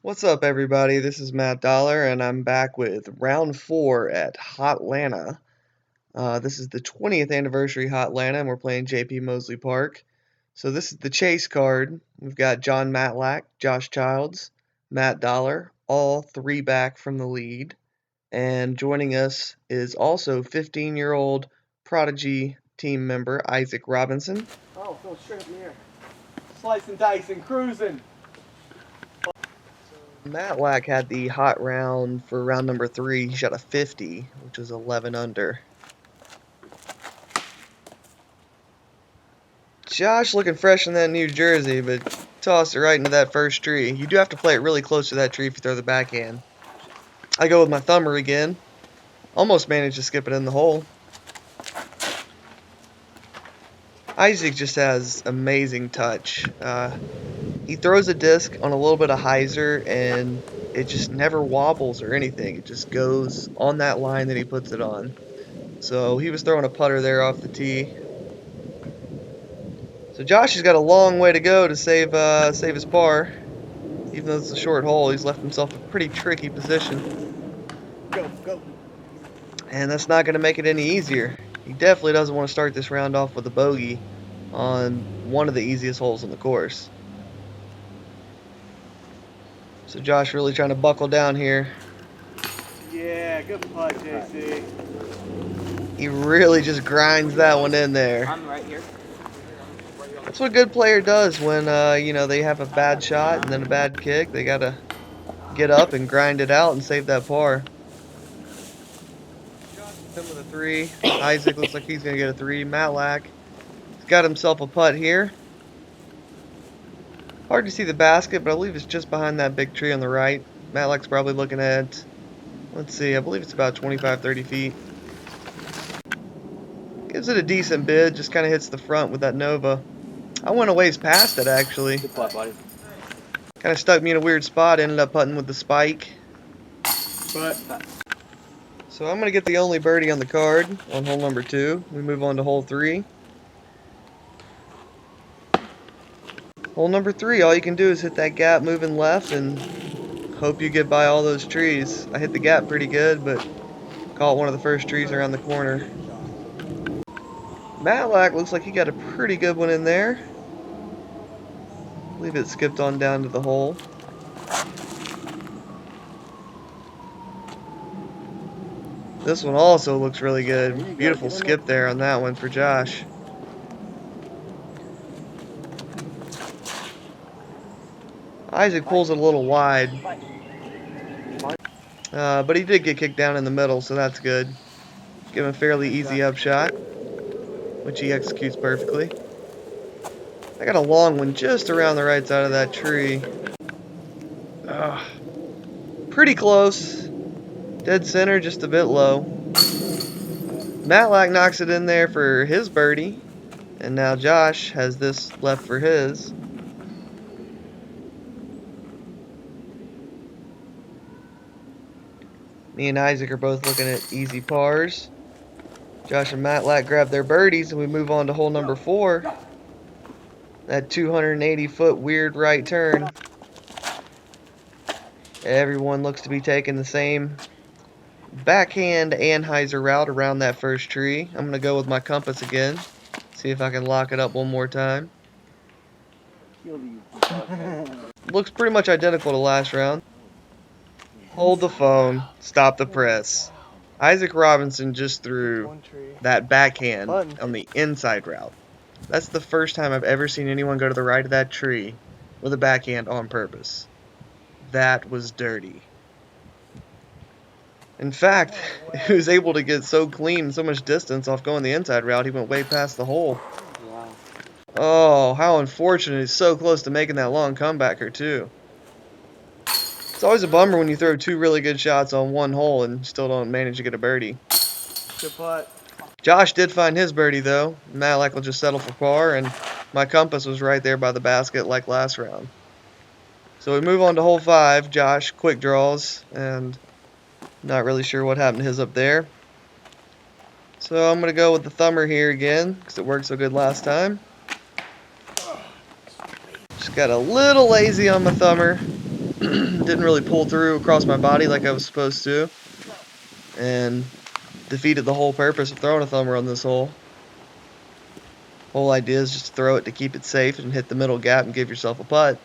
What's up, everybody? This is Matt Dollar, and I'm back with round 4 at Hotlanta. This is the 20th anniversary Hotlanta, and we're playing JP Moseley Park. So this is the chase card. We've got John Matlack, Josh Childs, Matt Dollar, all three back from the lead. And joining us is also 15-year-old prodigy team member Issac Robinson. Oh, go straight up in the air. Slice and dice and cruising. Matlack had the hot round for round number 3. He shot a 50, which was 11 under. Josh looking fresh in that new jersey, but tossed it right into that first tree. You do have to play it really close to that tree if you throw the backhand. I go with my thumber again. Almost managed to skip it in the hole. Issac just has amazing touch. He throws a disc on a little bit of hyzer, and it just never wobbles or anything. It just goes on that line that he puts it on. So he was throwing a putter there off the tee. So Josh has got a long way to go to save his par. Even though it's a short hole, he's left himself a pretty tricky position. Go. And that's not going to make it any easier. He definitely doesn't want to start this round off with a bogey on one of the easiest holes on the course. So Josh really trying to buckle down here. Yeah, good putt, JC. He really just grinds that one in there. I'm right here. That's what a good player does when they have a bad shot and then a bad kick. They gotta get up and grind it out and save that par. Him with a 3. Issac looks like he's gonna get a 3. Matlack has got himself a putt here. Hard to see the basket, but I believe it's just behind that big tree on the right. Matlack's probably looking at, let's see, I believe it's about 25-30 feet. Gives it a decent bid, just kind of hits the front with that Nova. I went a ways past it, actually. Good putt, buddy. Kind of stuck me in a weird spot, ended up putting with the spike. But So I'm going to get the only birdie on the card on hole number 2. We move on to hole 3. Hole number 3, all you can do is hit that gap moving left and hope you get by all those trees. I hit the gap pretty good, but caught one of the first trees around the corner. Matlack looks like he got a pretty good one in there. I believe it skipped on down to the hole. This one also looks really good. Beautiful skip there on that one for Josh. Issac pulls it a little wide. But he did get kicked down in the middle, so that's good. Give him a fairly easy upshot, which he executes perfectly. I got a long one just around the right side of that tree. Pretty close. Dead center, just a bit low. Matlack knocks it in there for his birdie. And now Josh has this left for his. Me and Issac are both looking at easy pars. Josh and Matlack grab their birdies, and we move on to hole number 4. That 280-foot weird right turn. Everyone looks to be taking the same backhand and hyzer route around that first tree. I'm going to go with my compass again. See if I can lock it up one more time. Looks pretty much identical to last round. Hold the phone. Stop the press. Issac Robinson just threw that backhand on the inside route. That's the first time I've ever seen anyone go to the right of that tree with a backhand on purpose. That was dirty. In fact, he was able to get so clean, so much distance off going the inside route, he went way past the hole. wow. Oh, how unfortunate. He's so close to making that long comebacker, too. It's always a bummer when you throw 2 really good shots on one hole and still don't manage to get a birdie. Good putt. Josh did find his birdie, though. Matlack will just settle for par, and my compass was right there by the basket like last round. So we move on to hole 5. Josh quick draws, and not really sure what happened to his up there. So I'm going to go with the thumber here again, because it worked so good last time. Just got a little lazy on my thumber. Didn't really pull through across my body like I was supposed to, and defeated the whole purpose of throwing a thumber on this hole. Whole idea is just throw it to keep it safe and hit the middle gap and give yourself a putt.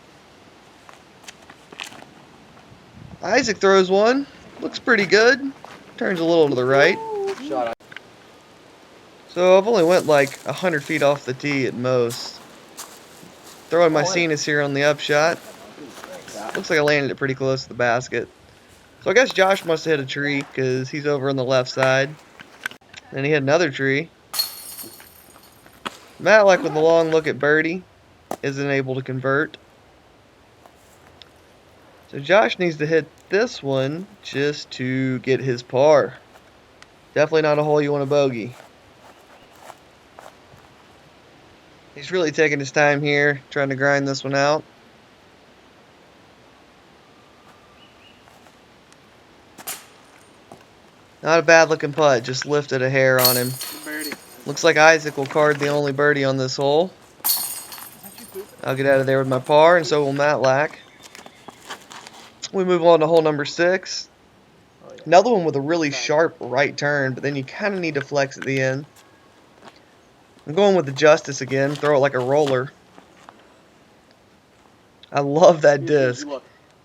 Isaac throws one. Looks pretty good. Turns a little to the right. Shot. So I've only went like 100 feet off the tee at most. Throwing my Cenas here on the upshot. Looks like I landed it pretty close to the basket. So I guess Josh must have hit a tree because he's over on the left side. Then he hit another tree. Matlack with the long look at birdie isn't able to convert. So Josh needs to hit this one just to get his par. Definitely not a hole you want to bogey. He's really taking his time here, trying to grind this one out. Not a bad looking putt, just lifted a hair on him. Birdie. Looks like Isaac will card the only birdie on this hole. I'll get out of there with my par, and so will Matlack. We move on to hole number 6. Another one with a really sharp right turn, but then you kind of need to flex at the end. I'm going with the Justice again, throw it like a roller. I love that disc.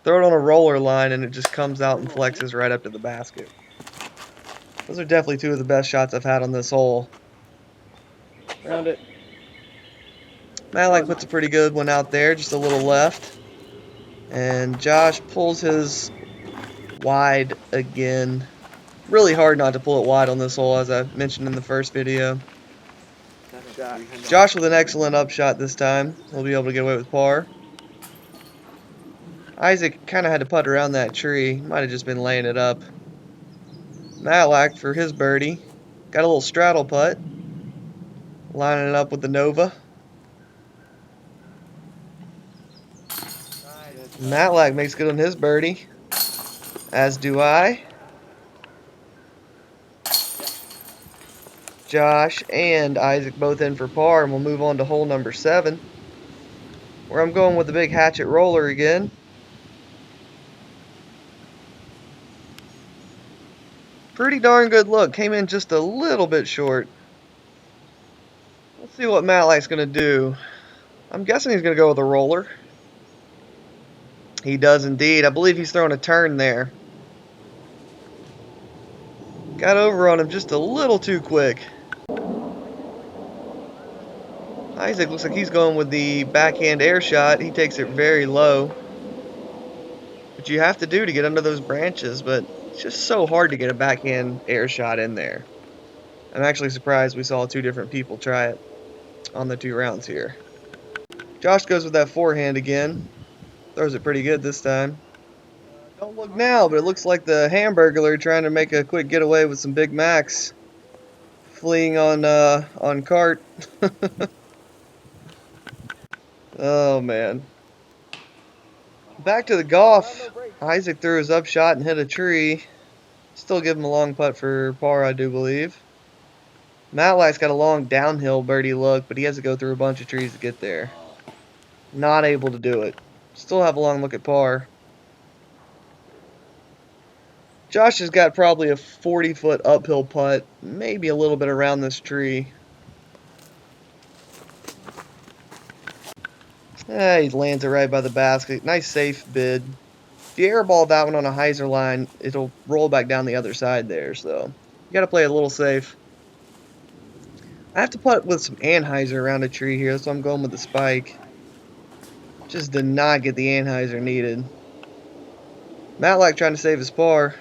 Throw it on a roller line and it just comes out and flexes right up to the basket. Those are definitely two of the best shots I've had on this hole. Round it. Matlack puts a pretty good one out there, just a little left. And Josh pulls his wide again. Really hard not to pull it wide on this hole, as I mentioned in the first video. Josh with an excellent upshot this time. He'll be able to get away with par. Isaac kind of had to putt around that tree. Might have just been laying it up. Matlack for his birdie. Got a little straddle putt. Lining it up with the Nova. Matlack makes good on his birdie. As do I. Josh and Isaac both in for par, and we'll move on to hole number 7, where I'm going with the big hatchet roller again. Pretty darn good look. Came in just a little bit short. Let's see what Matlack's going to do. I'm guessing he's going to go with a roller. He does indeed. I believe he's throwing a turn there. Got over on him just a little too quick. Isaac looks like he's going with the backhand air shot. He takes it very low. What you have to do to get under those branches, but it's just so hard to get a backhand air shot in there. I'm actually surprised we saw 2 different people try it on the 2 rounds here. Josh goes with that forehand again. Throws it pretty good this time. Don't look now, but it looks like the Hamburglar trying to make a quick getaway with some Big Macs. Fleeing on cart. Oh, man. Back to the golf. Isaac threw his upshot and hit a tree. Still give him a long putt for par, I do believe. Matlack's got a long downhill birdie look, but he has to go through a bunch of trees to get there. Not able to do it. Still have a long look at par. Josh has got probably a 40-foot uphill putt, maybe a little bit around this tree. He lands it right by the basket. Nice safe bid. If you airball that one on a hyzer line, it'll roll back down the other side there, so you got to play a little safe. I have to putt with some anhyzer around a tree here, so I'm going with the spike. Just did not get the anhyzer needed. Matlack trying to save his par.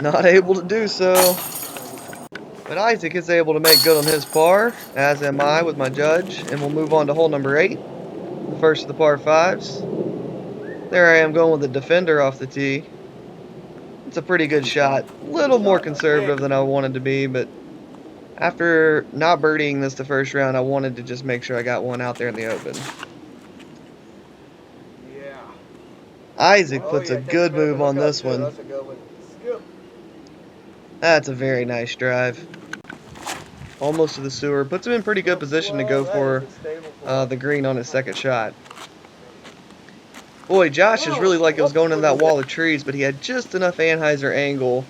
Not able to do so. But Isaac is able to make good on his par, as am I with my judge. And we'll move on to hole number 8, the first of the par 5s. There I am going with the defender off the tee. It's a pretty good shot. A little more conservative than I wanted to be, but after not birdieing this the first round, I wanted to just make sure I got one out there in the open. Yeah. Isaac puts a good move on this one. That's a good one. Skip. That's a very nice drive. Almost to the sewer. Puts him in pretty good position to go for the green on his second shot. Boy, Josh just really like it was going in that wall of trees, but he had just enough Anheuser angle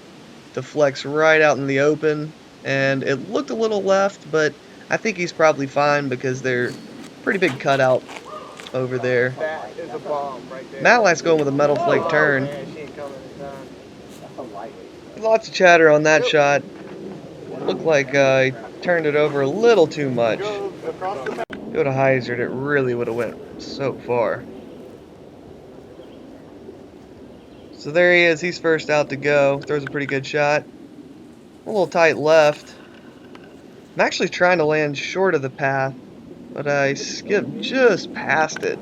to flex right out in the open, and it looked a little left, but I think he's probably fine because they're pretty big cutout over there. That is a bomb right there. Matlack's going with a metal flake Oh, turn. man, she ain't coming in time. That's a lightweight. Lots of chatter on that shot. Looked like he turned it over a little too much. Go to hyzer, it really would have went so far. So there he is. He's first out to go. Throws a pretty good shot. A little tight left. I'm actually trying to land short of the path, but I skipped just past it.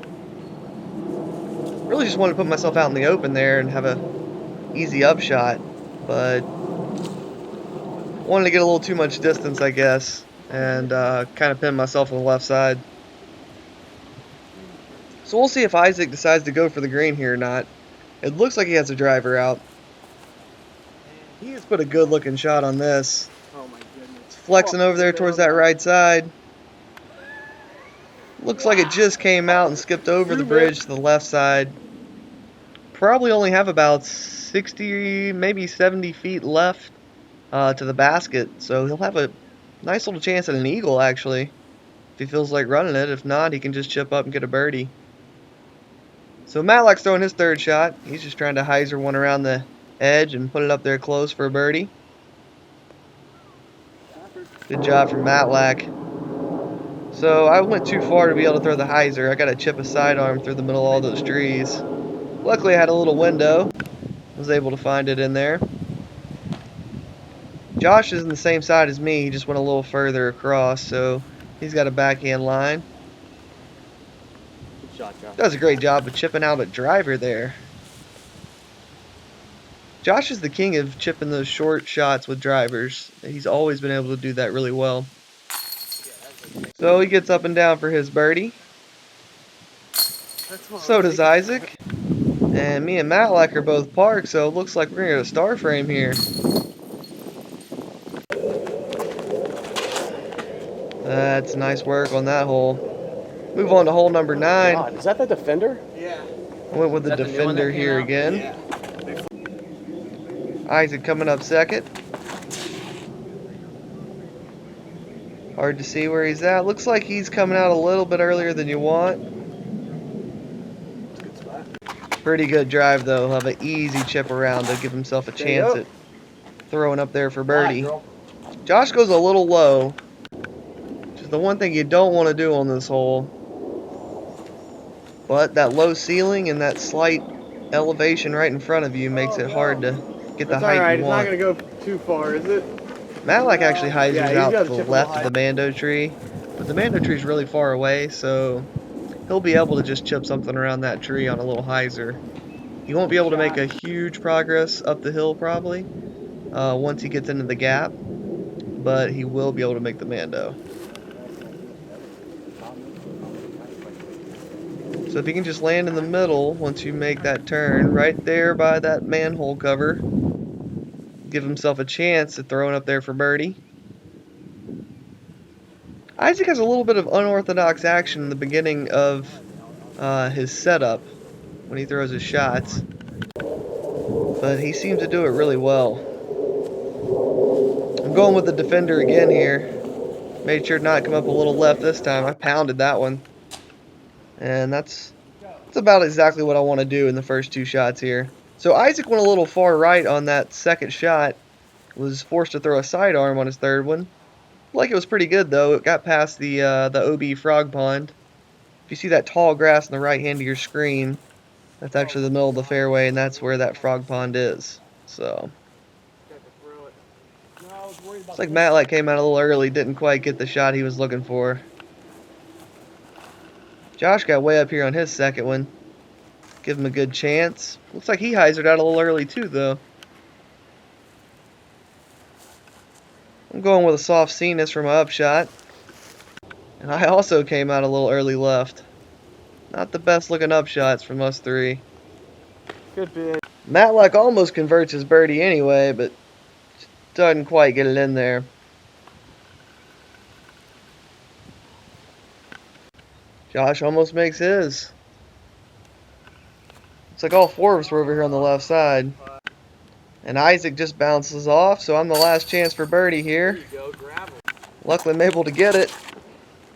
Really just wanted to put myself out in the open there and have a easy upshot, but wanted to get a little too much distance, I guess, and kind of pin myself on the left side. So we'll see if Issac decides to go for the green here or not. It looks like he has a driver out. He has put a good looking shot on this. Oh my goodness. It's flexing over there towards that right side. Looks like it just came out and skipped over the bridge to the left side. Probably only have about 60, maybe 70 feet left to the basket. So he'll have a nice little chance at an eagle, actually, if he feels like running it. If not, he can just chip up and get a birdie. So Matlack's throwing his third shot. He's just trying to hyzer one around the edge and put it up there close for a birdie. Good job from Matlack. So I went too far to be able to throw the hyzer. I got to chip a sidearm through the middle of all those trees. Luckily I had a little window. Was able to find it in there. Josh is in the same side as me. He just went a little further across, so he's got a backhand line. Good shot, Josh. Does a great job of chipping out a driver there. Josh is the king of chipping those short shots with drivers. He's always been able to do that really well. So he gets up and down for his birdie. So does Issac. And me and Matlack are both parked, so it looks like we're going to get a star frame here. That's nice work on that hole. Move on to hole number 9. God, is that the Defender? Yeah. I went with the Defender here again. Yeah. Issac coming up second. Hard to see where he's at. Looks like he's coming out a little bit earlier than you want. Good spot. Pretty good drive, though. He'll have an easy chip around to give himself a chance at throwing up there for birdie. Josh goes a little low, which is the one thing you don't want to do on this hole. But that low ceiling and that slight elevation right in front of you makes it hard to get the height you want. It's not going to go too far, is it? Matlack actually hyzers out to the left of the high. Mando tree, but the Mando tree is really far away, so he'll be able to just chip something around that tree on a little hyzer. He won't be able to make a huge progress up the hill probably once he gets into the gap, but he will be able to make the Mando. So if you can just land in the middle once you make that turn, right there by that manhole cover, give himself a chance at throwing up there for birdie. Issac has a little bit of unorthodox action in the beginning of his setup when he throws his shots, but he seems to do it really well. I'm going with the Defender again here. Made sure to not come up a little left this time. I pounded that one. And that's about exactly what I want to do in the first two shots here. So Issac went a little far right on that second shot. Was forced to throw a sidearm on his third one. Like it was pretty good though. It got past the OB frog pond. If you see that tall grass on the right hand of your screen, that's actually the middle of the fairway, and that's where that frog pond is. So it's like Matlack came out a little early, didn't quite get the shot he was looking for. Josh got way up here on his second one. Give him a good chance. Looks like he hyzered out a little early too, though. I'm going with a soft C-ness for my upshot. And I also came out a little early left. Not the best looking upshots from us three. Good bid. Matlack almost converts his birdie anyway, but doesn't quite get it in there. Josh almost makes his. Looks like all four of us were over here on the left side. And Isaac just bounces off, so I'm the last chance for birdie There here. you go, gravel. Luckily, I'm able to get it.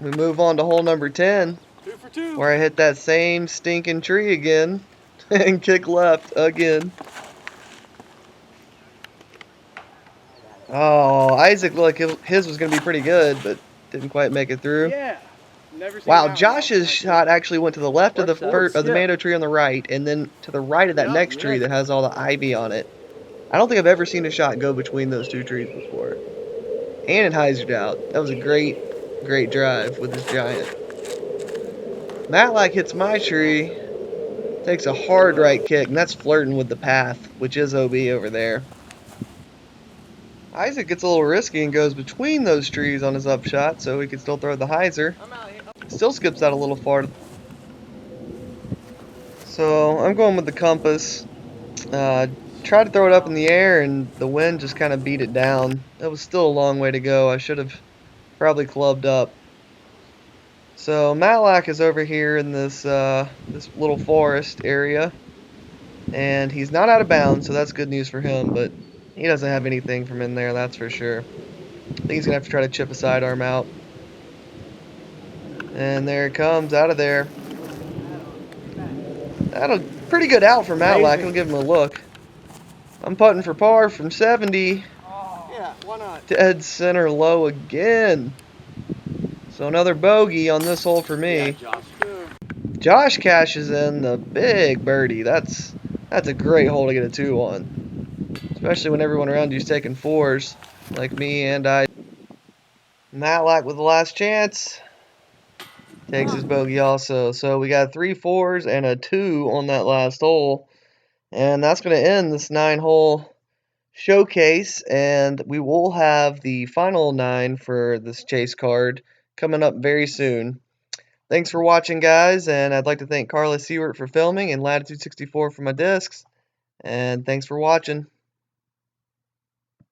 We move on to hole number 10, 2 for 2. where I hit that same stinking tree again and kick left again. Oh, Isaac looked like his was going to be pretty good, but didn't quite make it through. Yeah. Never seen Wow, that one Josh's shot actually went to the left of the Works, yeah. mango tree on the right, and then to the right of that Yeah, next tree that has all the ivy on it. I don't think I've ever seen a shot go between those two trees before. And it hyzered out. That was a great drive with this giant. Matlack hits my tree, takes a hard right kick, and that's flirting with the path, which is OB over there. Isaac gets a little risky and goes between those trees on his upshot, so he can still throw the hyzer. Still skips out a little far. So I'm going with the compass. Tried to throw it up in the air, and the wind just kind of beat it down. It was still a long way to go. I should have probably clubbed up. So Matlack is over here in this this little forest area, and he's not out of bounds, so that's good news for him. But he doesn't have anything from in there, that's for sure. I think he's gonna have to try to chip a sidearm out. And there it comes out of there. That's a pretty good out for Matlack. I'll give him a look. I'm putting for par from 70. Yeah, why not? Dead center low again. So another bogey on this hole for me. Yeah, Josh. Josh cashes in the big birdie. That's a great hole to get a 2 on. Especially when everyone around you is taking 4s, like me and I. Matlack with the last chance. Takes his bogey also. So we got 3 4s and a 2 on that last hole. And that's going to end this 9-hole showcase. And we will have the final 9 for this chase card coming up very soon. Thanks for watching, guys, and I'd like to thank Carla Seward for filming and Latitude 64 for my discs. And thanks for watching.